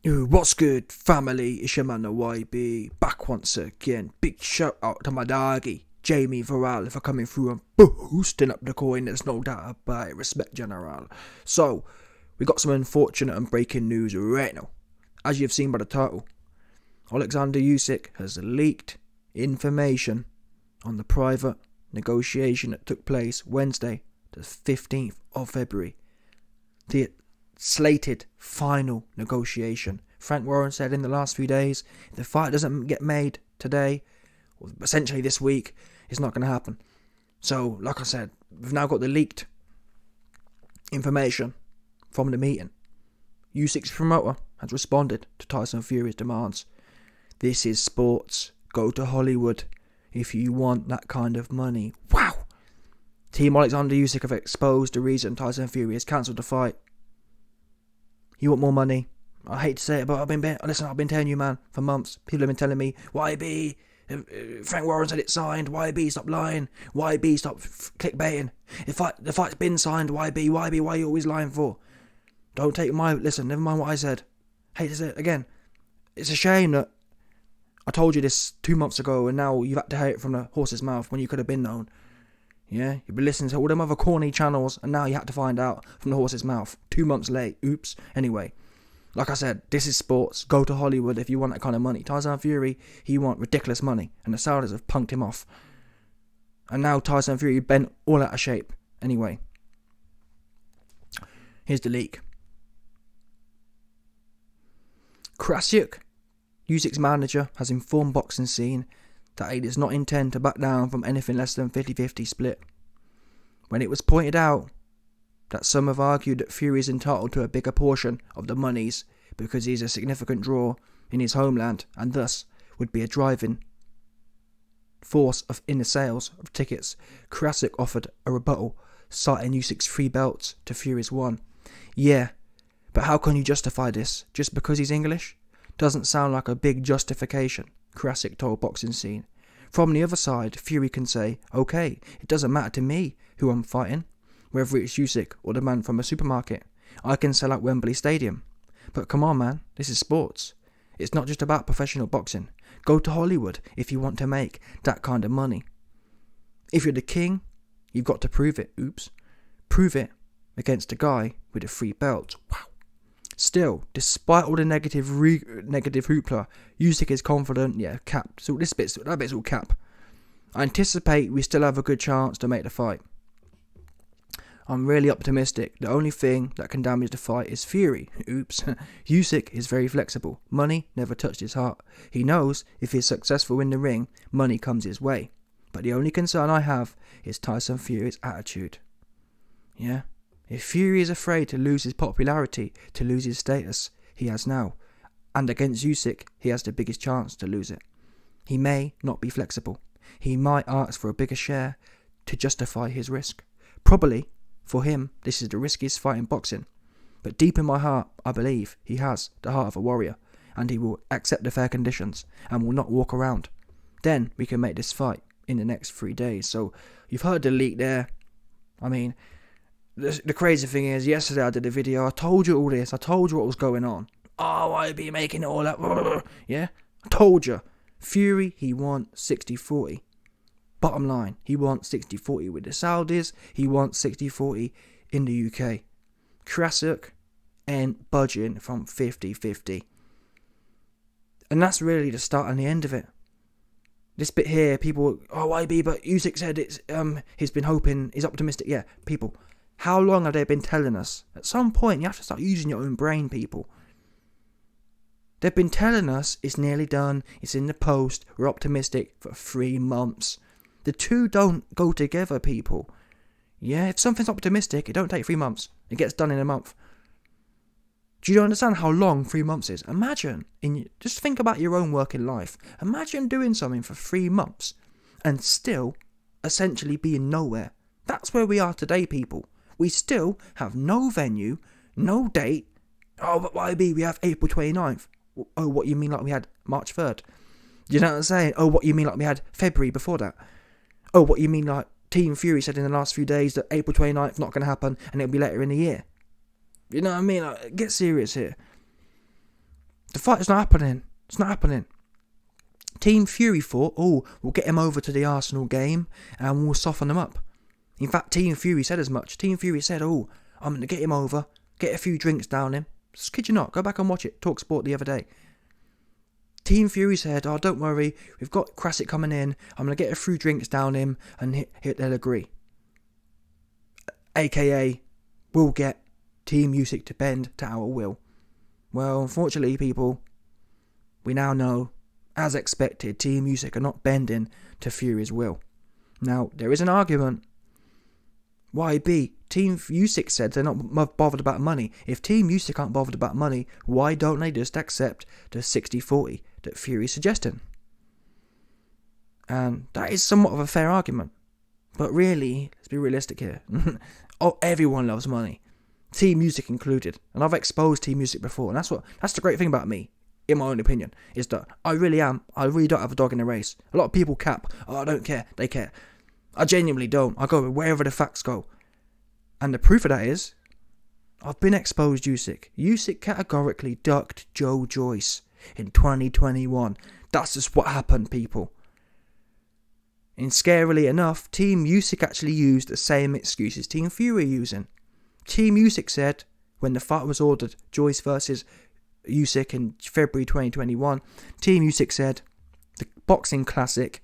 What's good, family? It's your man, the YB, back once again. Big shout out to my doggy, Jamie Varel, for coming through and boosting up the coin. There's no doubt about it. Respect, General. So, we got some unfortunate and breaking news right now. As you've seen by the title, Alexander Usyk has leaked information on the private negotiation that took place Wednesday, the 15th of February. The slated final negotiation. Frank Warren said in the last few days, if the fight doesn't get made today, or essentially this week, it's not going to happen. So, like I said, we've now got the leaked information from the meeting. Usyk's promoter has responded to Tyson Fury's demands. This is sports. Go to Hollywood if you want that kind of money. Wow! Team Alexander Usyk have exposed the reason Tyson Fury has cancelled the fight. You want more money? I hate to say it, but I've been telling you, man, for months. People have been telling me, YB, Frank Warren said it's signed. YB, stop lying. YB, stop clickbaiting. The fight's been signed. YB, why are you always lying for? Don't take listen, never mind what I said. Hate to say it again. It's a shame that I told you this 2 months ago, and now you've had to hear it from the horse's mouth when you could have been known. Yeah, you've been listening to all them other corny channels, and now you had to find out from the horse's mouth. 2 months late. Oops. Anyway, like I said, this is sports. Go to Hollywood if you want that kind of money. Tyson Fury, he want ridiculous money, and the Saudis have punked him off. And now Tyson Fury bent all out of shape. Anyway, here's the leak. Usyk, Usyk's manager, has informed Boxing Scene that he does not intend to back down from anything less than 50-50 split. When it was pointed out that some have argued that Fury is entitled to a bigger portion of the monies because he's a significant draw in his homeland and thus would be a driving force in the sales of tickets, Usyk offered a rebuttal, citing Usyk's 3 belts to Fury's 1. Yeah, but how can you justify this? Just because he's English? Doesn't sound like a big justification, Usyk told Boxing Scene. From the other side, Fury can say, okay, it doesn't matter to me who I'm fighting, whether it's Usyk or the man from a supermarket. I can sell out Wembley Stadium. But come on, man, this is sports. It's not just about professional boxing. Go to Hollywood if you want to make that kind of money. If you're the king, you've got to prove it. Oops. Prove it against a guy with the 3 belts. Wow. Still, despite all the negative hoopla, Usyk is confident. Yeah, cap. So that bit's all cap. I anticipate we still have a good chance to make the fight. I'm really optimistic. The only thing that can damage the fight is Fury. Oops. Usyk is very flexible. Money never touched his heart. He knows if he's successful in the ring, money comes his way. But the only concern I have is Tyson Fury's attitude. Yeah? If Fury is afraid to lose his popularity, to lose his status he has now, and against Usyk he has the biggest chance to lose it. He may not be flexible. He might ask for a bigger share to justify his risk. Probably, for him, this is the riskiest fight in boxing. But deep in my heart, I believe he has the heart of a warrior, and he will accept the fair conditions, and will not walk around. Then we can make this fight in the next 3 days. So, you've heard the leak there. I mean, the crazy thing is, yesterday I did a video, I told you all this, I told you what was going on. Oh, I'd be making it all up. Yeah? I told you. Fury, he wants 60-40. Bottom line, he wants 60-40 with the Saudis, he wants 60-40 in the UK. Usyk ain't budging from 50-50. And that's really the start and the end of it. This bit here, people, oh, YB, but Usyk said he's been hoping, he's optimistic. Yeah, people, how long have they been telling us? At some point, you have to start using your own brain, people. They've been telling us it's nearly done, it's in the post, we're optimistic for 3 months. The two don't go together, people. Yeah, if something's optimistic, it don't take 3 months. It gets done in a month. Do you understand how long 3 months is? Imagine, just think about your own work in life. Imagine doing something for 3 months and still essentially being nowhere. That's where we are today, people. We still have no venue, no date. Oh, but YB, we have April 29th. Oh, what you mean like we had March 3rd? You know what I'm saying? Oh, what you mean like we had February before that? Oh, what you mean like Team Fury said in the last few days that April 29th not going to happen and it'll be later in the year? You know what I mean? Like, get serious here. fight is not happening. It's not happening. Team Fury thought, oh, we'll get him over to the Arsenal game and we'll soften him up. In fact, Team Fury said as much. Team Fury said, oh, I'm going to get him over, get a few drinks down him. Just kid you not, go back and watch it. Talk Sport the other day. Team Fury said, oh, don't worry, we've got Krasic coming in, I'm going to get a few drinks down him and they'll agree. AKA, we'll get Team Usyk to bend to our will. Well, unfortunately, people, we now know, as expected, Team Usyk are not bending to Fury's will. Now, there is an argument. YB, Team Usyk said they're not bothered about money. If Team Usyk aren't bothered about money, why don't they just accept the 60-40 that Fury's suggesting? And that is somewhat of a fair argument. But really, let's be realistic here. Oh, everyone loves money. Team Usyk included. And I've exposed Team Usyk before. And that's the great thing about me, in my own opinion, is that I really don't have a dog in the race. A lot of people cap, oh, I don't care, they care. I genuinely don't. I go wherever the facts go. And the proof of that is, I've been exposed Usyk. Usyk categorically ducked Joe Joyce in 2021. That's just what happened, people. And scarily enough, Team Usyk actually used the same excuses Team Fury are using. Team Usyk said, when the fight was ordered, Joyce versus Usyk in February 2021, Team Usyk said, the boxing classic,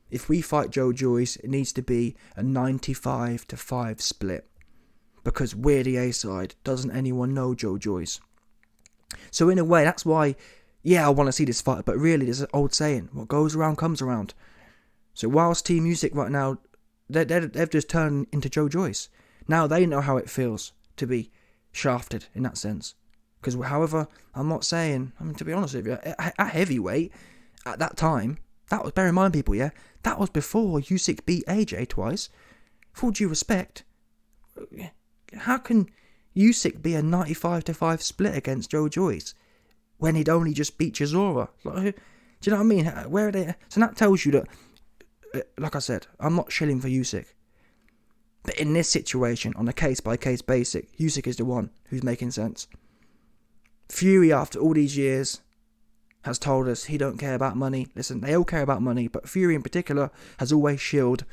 if we fight Joe Joyce, it needs to be a 95-5 split. Because we're the A-side. Doesn't anyone know Joe Joyce? So in a way, that's why, I want to see this fight. But really, there's an old saying, what goes around comes around. So whilst Team Usyk right now, they've just turned into Joe Joyce. Now they know how it feels to be shafted in that sense. Because however, I'm not saying, to be honest with you, at heavyweight, at that time, that was, bear in mind people, that was before Usyk beat AJ twice. Full due respect, how can Usyk be a 95-5 split against Joe Joyce when he'd only just beat Chisora? Do you know what I mean? Where are they? So that tells you that, like I said, I'm not shilling for Usyk. But in this situation, on a case-by-case basis, Usyk is the one who's making sense. Fury, after all these years, has told us he don't care about money. Listen, they all care about money, but Fury in particular has always shielded,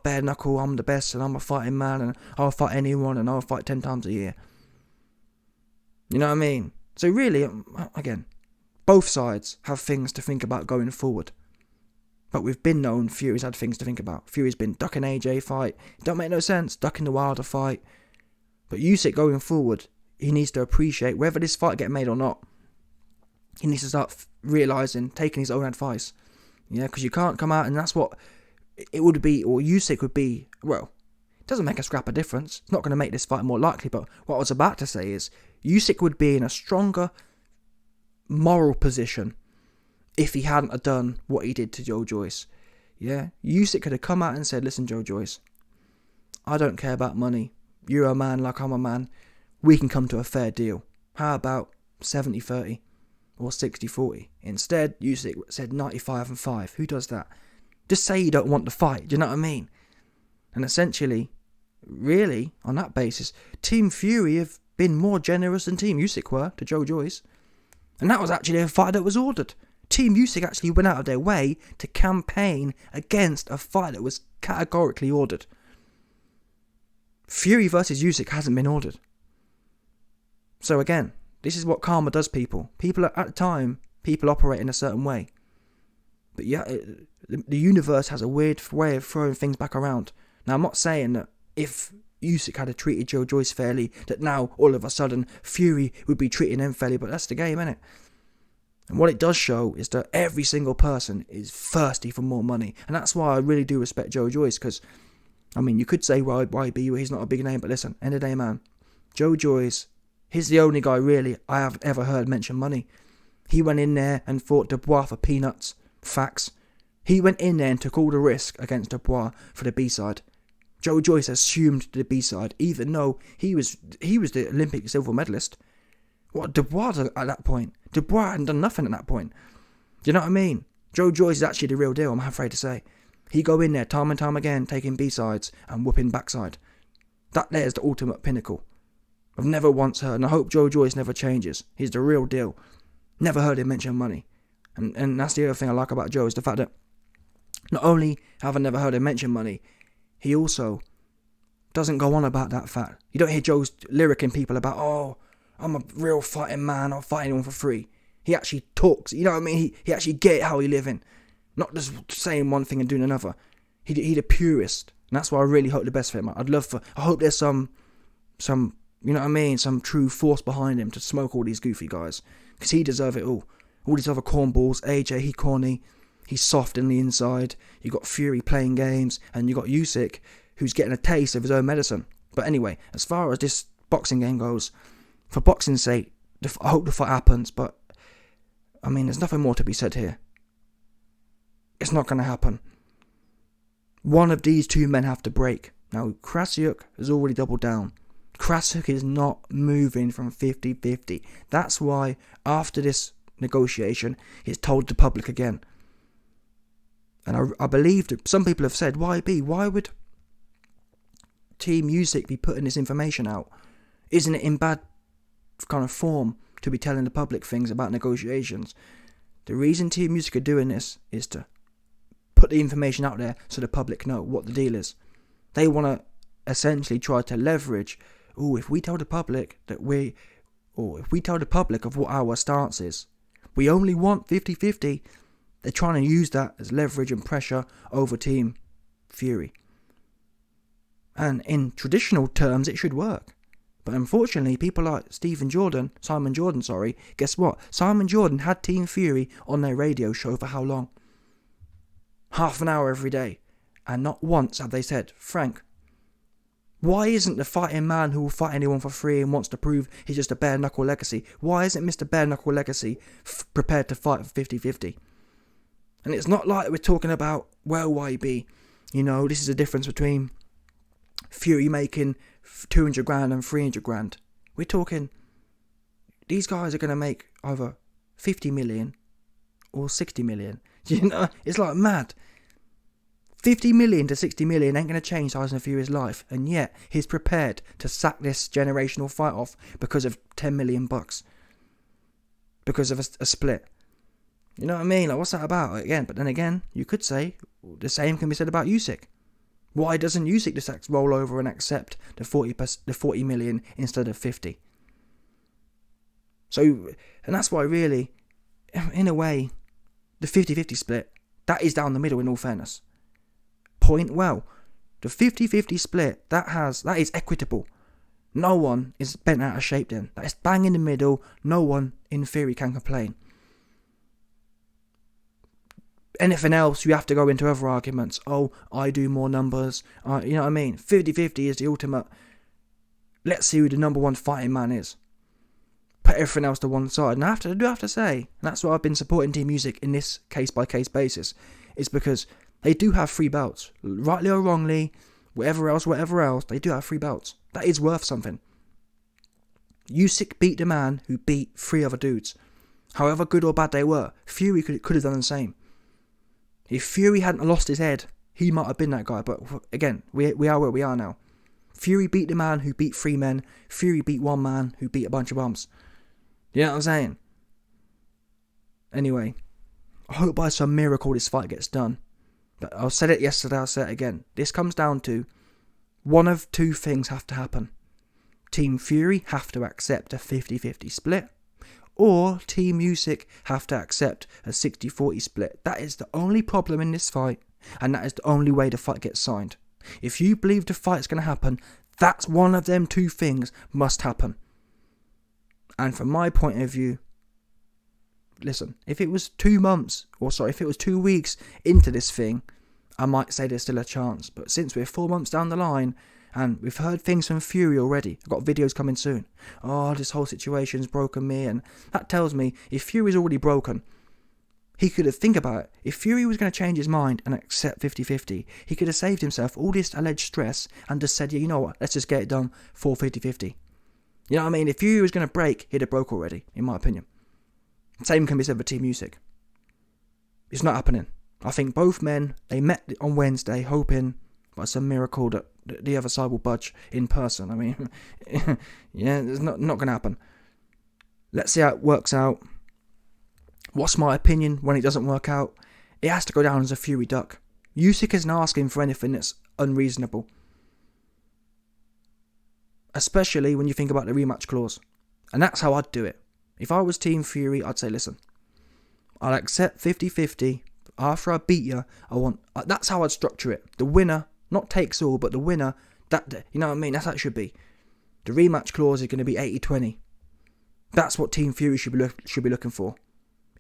bare knuckle, I'm the best, and I'm a fighting man, and I'll fight anyone, and I'll fight 10 times a year. You know what I mean? So really, again, both sides have things to think about going forward. But we've been known Fury's had things to think about. Fury's been ducking AJ fight. It don't make no sense, ducking the Wilder fight. But Usyk going forward, he needs to appreciate, whether this fight get made or not, he needs to start realising, taking his own advice. Yeah, because you can't come out, and that's what it would be, or Usyk would be, well, it doesn't make a scrap of difference. It's not going to make this fight more likely, but what I was about to say is, Usyk would be in a stronger moral position if he hadn't have done what he did to Joe Joyce. Yeah, Usyk could have come out and said, listen, Joe Joyce, I don't care about money. You're a man like I'm a man. We can come to a fair deal. How about 70-30 or 60-40? Instead, Usyk said 95-5. Who does that? Just say you don't want the fight. Do you know what I mean? And essentially, really, on that basis, Team Fury have been more generous than Team Usyk were to Joe Joyce. And that was actually a fight that was ordered. Team Usyk actually went out of their way to campaign against a fight that was categorically ordered. Fury versus Usyk hasn't been ordered. So again, this is what karma does, people. People at the time, people operate in a certain way. But yeah, the universe has a weird way of throwing things back around. Now, I'm not saying that if Usyk had treated Joe Joyce fairly, that now, all of a sudden, Fury would be treating them fairly, but that's the game, innit? And what it does show is that every single person is thirsty for more money. And that's why I really do respect Joe Joyce, because, I mean, you could say, why be? He's not a big name, but listen, end of the day, man, Joe Joyce, he's the only guy, really, I have ever heard mention money. He went in there and fought Dubois for peanuts. Facts. He went in there and took all the risk against Dubois for the B-side. Joe Joyce assumed the B-side, even though he was the Olympic silver medalist. What, Dubois at that point? Dubois hadn't done nothing at that point. Do you know what I mean? Joe Joyce is actually the real deal, I'm afraid to say. He go in there time and time again, taking B-sides and whooping backside. That there's the ultimate pinnacle. I've never once heard, and I hope Joe Joyce never changes. He's the real deal. Never heard him mention money. And that's the other thing I like about Joe, is the fact that not only have I never heard him mention money, he also doesn't go on about that fact. You don't hear Joe's lyricking people about, oh, I'm a real fighting man, I'm fighting anyone for free. He actually talks, you know what I mean? He actually get how he living. Not just saying one thing and doing another. He the purist. And that's why I really hope the best for him. I hope there's some, you know what I mean? Some true force behind him to smoke all these goofy guys. Because he deserves it all. All these other cornballs, AJ, he corny. He's soft in the inside. You got Fury playing games. And you got Usyk, who's getting a taste of his own medicine. But anyway, as far as this boxing game goes, for boxing's sake, I hope the fight happens. But, I mean, there's nothing more to be said here. It's not going to happen. One of these two men have to break. Now, Krasiuk has already doubled down. Krasiuk is not moving from 50-50. That's why, after this negotiation, he's told the public again. And I believe that some people have said, why would Team Usyk be putting this information out? Isn't it in bad kind of form to be telling the public things about negotiations? The reason Team Usyk are doing this is to put the information out there so the public know what the deal is. They want to essentially try to leverage, if we tell the public that if we tell the public of what our stance is, we only want 50-50, they're trying to use that as leverage and pressure over Team Fury. And in traditional terms, it should work. But unfortunately, people like Simon Jordan, guess what? Simon Jordan had Team Fury on their radio show for how long? Half an hour every day. And not once have they said, Frank, why isn't the fighting man who will fight anyone for free and wants to prove he's just a bare knuckle legacy, why isn't Mr. Bare Knuckle Legacy prepared to fight for 50-50? And it's not like we're talking about, well, YB, this is a difference between Fury making 200 grand and 300 grand. We're talking, these guys are going to make either 50 million or 60 million. It's like mad. 50 million to 60 million ain't going to change Tyson Fury's life, and yet he's prepared to sack this generational fight off because of 10 million bucks. Because of a split. You know what I mean? Like, what's that about? Again, but then again, you could say the same can be said about Usyk. Why doesn't Usyk just roll over and accept the 40 million instead of 50? So, and that's why really, in a way, the 50-50 split, that is down the middle in all fairness. Point well. The 50-50 split, that is equitable. No one is bent out of shape then. That is bang in the middle. No one, in theory, can complain. Anything else, you have to go into other arguments. Oh, I do more numbers. You know what I mean? 50-50 is the ultimate. Let's see who the number one fighting man is. Put everything else to one side. And I do have to say, and that's why I've been supporting Team Usyk in this case-by-case basis, is because they do have 3 belts. Rightly or wrongly, whatever else, they do have 3 belts. That is worth something. Usyk beat the man who beat 3 other dudes. However good or bad they were, Fury could have done the same. If Fury hadn't lost his head, he might have been that guy. But again, we are where we are now. Fury beat the man who beat 3 men. Fury beat 1 man who beat a bunch of bums. You know what I'm saying? Anyway, I hope by some miracle this fight gets done. But I said it yesterday, I'll say it again. This comes down to one of 2 things have to happen. Team Fury have to accept a 50-50 split. Or Team Usyk have to accept a 60-40 split. That is the only problem in this fight. And that is the only way the fight gets signed. If you believe the fight's going to happen, that's one of them 2 things must happen. And from my point of view, listen, if it was 2 weeks into this thing, I might say there's still a chance. But since we're 4 months down the line, and we've heard things from Fury already, I've got videos coming soon. Oh, this whole situation's broken me, and that tells me if Fury's already broken, he could have, think about it, if Fury was going to change his mind and accept 50-50, he could have saved himself all this alleged stress and just said, yeah, you know what, let's just get it done for 50-50. You know what I mean? If Fury was going to break, he'd have broke already, in my opinion. Same can be said for Team Usyk. It's not happening. I think both men, they met on Wednesday, hoping by some miracle that the other side will budge in person. I mean, yeah, it's not going to happen. Let's see how it works out. What's my opinion when it doesn't work out? It has to go down as a Fury duck. Usyk isn't asking for anything that's unreasonable. Especially when you think about the rematch clause. And that's how I'd do it. If I was Team Fury, I'd say, listen, I'll accept 50-50. After I beat you, that's how I'd structure it. The winner, not takes all, but the winner, you know what I mean? That's how it should be. The rematch clause is going to be 80-20. That's what Team Fury should be looking for.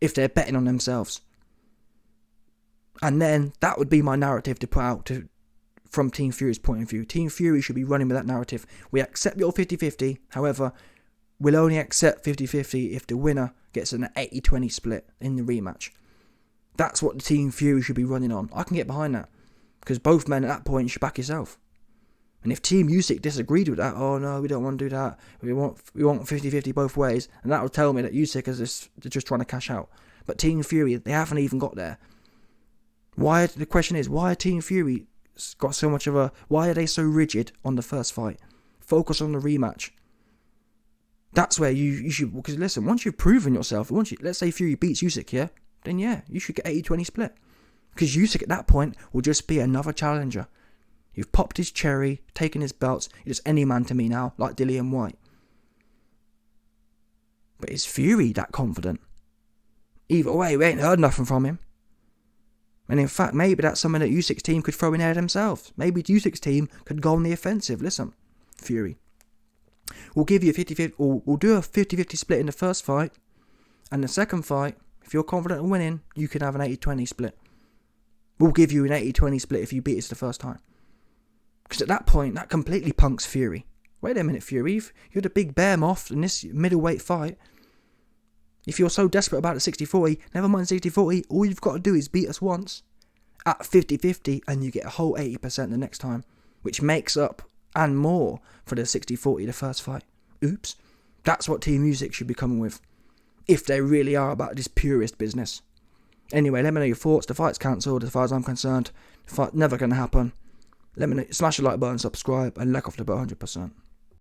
If they're betting on themselves. And then that would be my narrative to put out from Team Fury's point of view. Team Fury should be running with that narrative. We accept your 50-50. However, we'll only accept 50-50 if the winner gets an 80-20 split in the rematch. That's what the Team Fury should be running on. I can get behind that. Because both men at that point should back yourself. And if Team Usyk disagreed with that, oh no, we don't want to do that. We want 50-50 both ways. And that will tell me that Usyk is just trying to cash out. But Team Fury, they haven't even got there. The question is, why are Team Fury got so much of a... Why are they so rigid on the first fight? Focus on the rematch. That's where you should... Because listen, once you've proven yourself, let's say Fury beats Usyk, yeah? Then yeah, you should get 80-20 split. Because Usyk at that point will just be another challenger. You've popped his cherry, taken his belts. You're just any man to me now, like Dillian White. But is Fury that confident? Either way, we ain't heard nothing from him. And in fact, maybe that's something that Usyk's team could throw in there themselves. Maybe Usyk's team could go on the offensive. Listen, Fury, we'll give you a 50-50, we'll do a 50-50 split in the first fight. And the second fight, if you're confident in winning, you can have an 80-20 split. We'll give you an 80-20 split if you beat us the first time. Because at that point, that completely punks Fury. Wait a minute, Fury. You're the big behemoth in this middleweight fight. If you're so desperate about the 60-40, never mind 60-40, all you've got to do is beat us once at 50-50 and you get a whole 80% the next time. Which makes up and more for the 60-40 the first fight. Oops. That's what Team Usyk should be coming with. If they really are about this purist business. Anyway, let me know your thoughts. The fight's cancelled as far as I'm concerned. The fight never going to happen. Let me know. Smash the like button, subscribe, and like off the bell 100%.